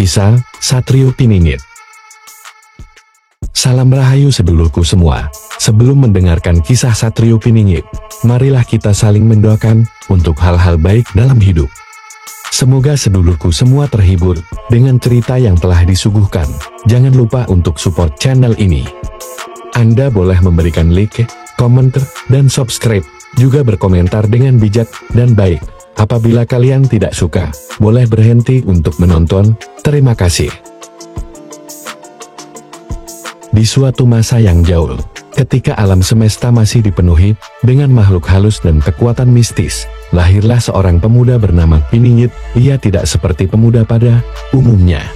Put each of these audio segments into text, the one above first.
Kisah Satrio Piningit. Salam rahayu sedulurku semua. Sebelum mendengarkan kisah Satrio Piningit, marilah kita saling mendoakan untuk hal-hal baik dalam hidup. Semoga sedulurku semua terhibur dengan cerita yang telah disuguhkan. Jangan lupa untuk support channel ini. Anda boleh memberikan like, komentar, dan subscribe, juga berkomentar dengan bijak dan baik. Apabila kalian tidak suka, boleh berhenti untuk menonton. Terima kasih. Di suatu masa yang jauh, ketika alam semesta masih dipenuhi dengan makhluk halus dan kekuatan mistis, lahirlah seorang pemuda bernama Piningit. Ia tidak seperti pemuda pada umumnya.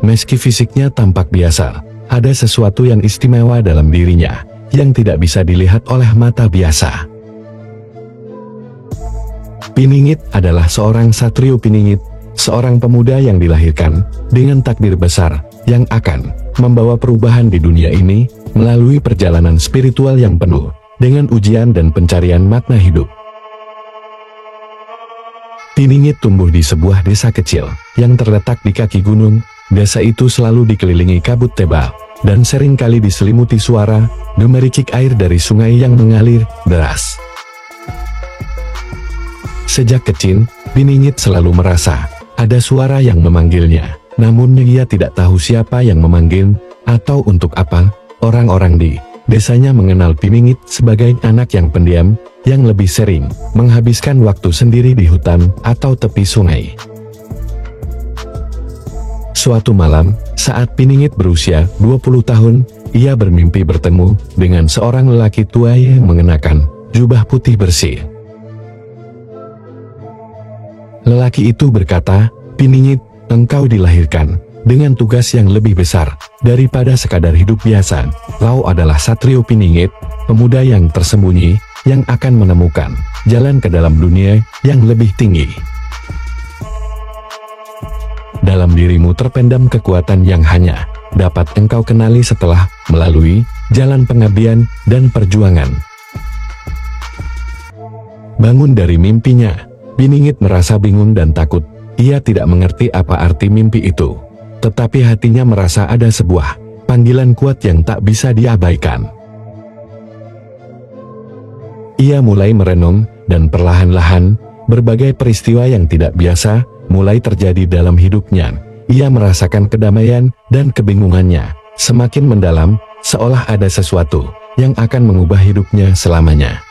Meski fisiknya tampak biasa, ada sesuatu yang istimewa dalam dirinya yang tidak bisa dilihat oleh mata biasa. Piningit adalah seorang Satrio Piningit, seorang pemuda yang dilahirkan dengan takdir besar yang akan membawa perubahan di dunia ini melalui perjalanan spiritual yang penuh dengan ujian dan pencarian makna hidup. Piningit tumbuh di sebuah desa kecil yang terletak di kaki gunung. Desa itu selalu dikelilingi kabut tebal dan seringkali diselimuti suara gemericik air dari sungai yang mengalir deras. Sejak kecil, Piningit selalu merasa ada suara yang memanggilnya, namun ia tidak tahu siapa yang memanggil atau untuk apa. Orang-orang di desanya mengenal Piningit sebagai anak yang pendiam, yang lebih sering menghabiskan waktu sendiri di hutan atau tepi sungai. Suatu malam, saat Piningit berusia 20 tahun, ia bermimpi bertemu dengan seorang lelaki tua yang mengenakan jubah putih bersih. Lelaki itu berkata, "Piningit, engkau dilahirkan dengan tugas yang lebih besar daripada sekadar hidup biasa. Kau adalah Satrio Piningit, pemuda yang tersembunyi, yang akan menemukan jalan ke dalam dunia yang lebih tinggi. Dalam dirimu terpendam kekuatan yang hanya dapat engkau kenali setelah melalui jalan pengabdian dan perjuangan." Bangun dari mimpinya, Piningit merasa bingung dan takut. Ia tidak mengerti apa arti mimpi itu, tetapi hatinya merasa ada sebuah panggilan kuat yang tak bisa diabaikan. Ia mulai merenung, dan perlahan-lahan berbagai peristiwa yang tidak biasa mulai terjadi dalam hidupnya. Ia merasakan kedamaian dan kebingungannya semakin mendalam, seolah ada sesuatu yang akan mengubah hidupnya selamanya.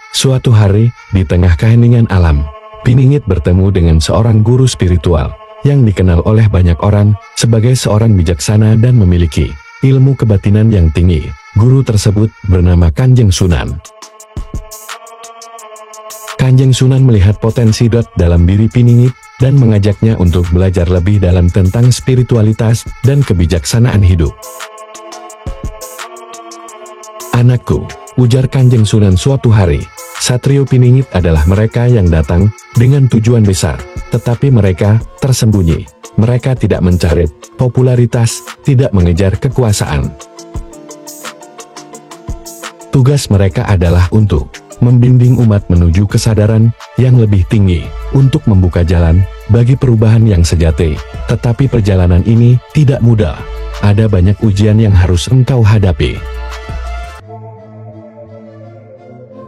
Suatu hari, di tengah keheningan alam, Piningit bertemu dengan seorang guru spiritual yang dikenal oleh banyak orang sebagai seorang bijaksana dan memiliki ilmu kebatinan yang tinggi. Guru tersebut bernama Kanjeng Sunan. Kanjeng Sunan melihat potensi dalam diri Piningit dan mengajaknya untuk belajar lebih dalam tentang spiritualitas dan kebijaksanaan hidup. "Anakku," ujar Kanjeng Sunan suatu hari, "Satrio Piningit adalah mereka yang datang dengan tujuan besar, tetapi mereka tersembunyi. Mereka tidak mencari popularitas, tidak mengejar kekuasaan. Tugas mereka adalah untuk membimbing umat menuju kesadaran yang lebih tinggi, untuk membuka jalan bagi perubahan yang sejati. Tetapi perjalanan ini tidak mudah. Ada banyak ujian yang harus engkau hadapi."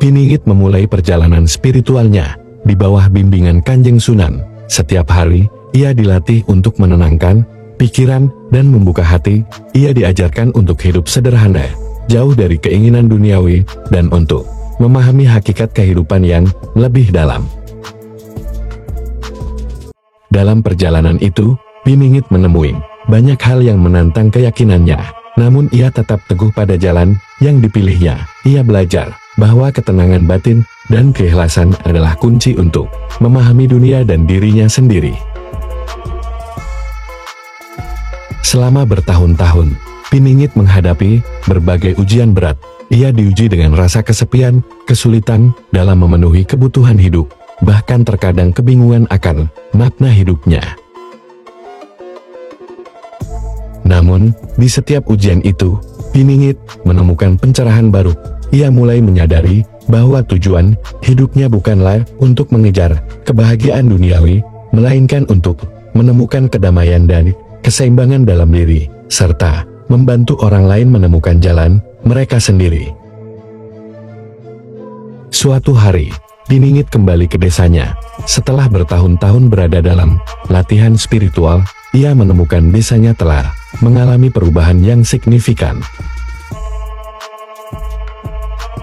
Piningit memulai perjalanan spiritualnya di bawah bimbingan Kanjeng Sunan. Setiap hari, ia dilatih untuk menenangkan pikiran dan membuka hati. Ia diajarkan untuk hidup sederhana, jauh dari keinginan duniawi, dan untuk memahami hakikat kehidupan yang lebih dalam. Dalam perjalanan itu, Piningit menemui banyak hal yang menantang keyakinannya, namun ia tetap teguh pada jalan yang dipilihnya. Ia belajar bahwa ketenangan batin dan keikhlasan adalah kunci untuk memahami dunia dan dirinya sendiri. Selama bertahun-tahun, Piningit menghadapi berbagai ujian berat. Ia diuji dengan rasa kesepian, kesulitan dalam memenuhi kebutuhan hidup, bahkan terkadang kebingungan akan makna hidupnya. Namun, di setiap ujian itu, Piningit menemukan pencerahan baru. Ia mulai menyadari bahwa tujuan hidupnya bukanlah untuk mengejar kebahagiaan duniawi, melainkan untuk menemukan kedamaian dan keseimbangan dalam diri, serta membantu orang lain menemukan jalan mereka sendiri. Suatu hari, Piningit kembali ke desanya. Setelah bertahun-tahun berada dalam latihan spiritual, ia menemukan desanya telah mengalami perubahan yang signifikan.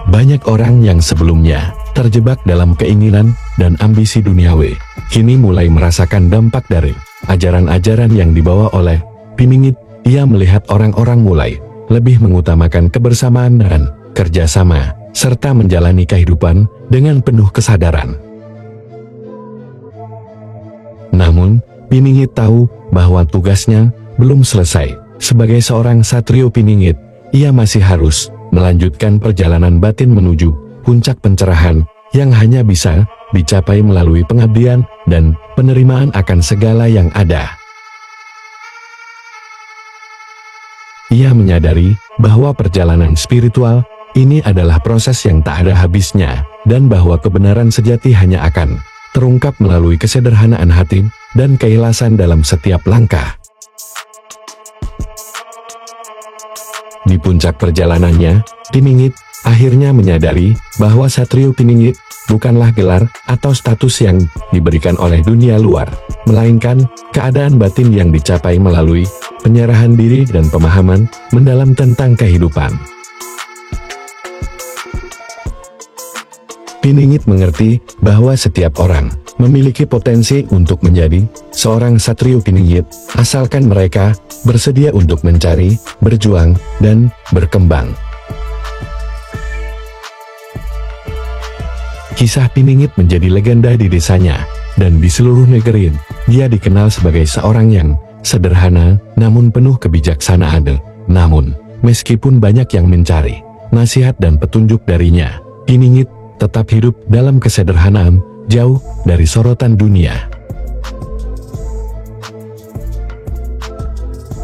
Banyak orang yang sebelumnya terjebak dalam keinginan dan ambisi duniawi, kini mulai merasakan dampak dari ajaran-ajaran yang dibawa oleh Piningit. Ia melihat orang-orang mulai lebih mengutamakan kebersamaan dan kerjasama, serta menjalani kehidupan dengan penuh kesadaran. Namun, Piningit tahu bahwa tugasnya belum selesai. Sebagai seorang satrio Piningit, ia masih harus melanjutkan perjalanan batin menuju puncak pencerahan yang hanya bisa dicapai melalui pengabdian dan penerimaan akan segala yang ada. Ia menyadari bahwa perjalanan spiritual ini adalah proses yang tak ada habisnya, dan bahwa kebenaran sejati hanya akan terungkap melalui kesederhanaan hati dan keikhlasan dalam setiap langkah. Di puncak perjalanannya, Piningit akhirnya menyadari bahwa Satrio Piningit bukanlah gelar atau status yang diberikan oleh dunia luar, melainkan keadaan batin yang dicapai melalui penyerahan diri dan pemahaman mendalam tentang kehidupan. Piningit mengerti bahwa setiap orang memiliki potensi untuk menjadi seorang Satrio Piningit, asalkan mereka bersedia untuk mencari, berjuang, dan berkembang. Kisah Piningit menjadi legenda di desanya, dan di seluruh negeri. Dia dikenal sebagai seorang yang sederhana, namun penuh kebijaksanaan. Namun, meskipun banyak yang mencari nasihat dan petunjuk darinya, Piningit tetap hidup dalam kesederhanaan, jauh dari sorotan dunia.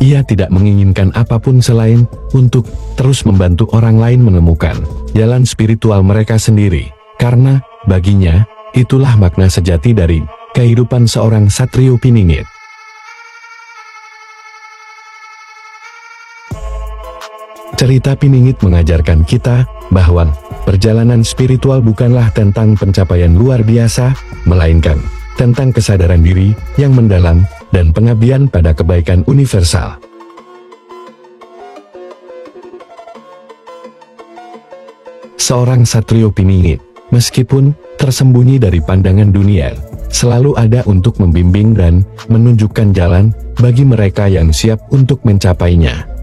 Ia tidak menginginkan apapun selain untuk terus membantu orang lain menemukan jalan spiritual mereka sendiri, karena baginya itulah makna sejati dari kehidupan seorang Satrio Piningit. Cerita Piningit mengajarkan kita bahwa perjalanan spiritual bukanlah tentang pencapaian luar biasa, melainkan tentang kesadaran diri yang mendalam dan pengabdian pada kebaikan universal. Seorang Satrio Piningit, meskipun tersembunyi dari pandangan dunia, selalu ada untuk membimbing dan menunjukkan jalan bagi mereka yang siap untuk mencapainya.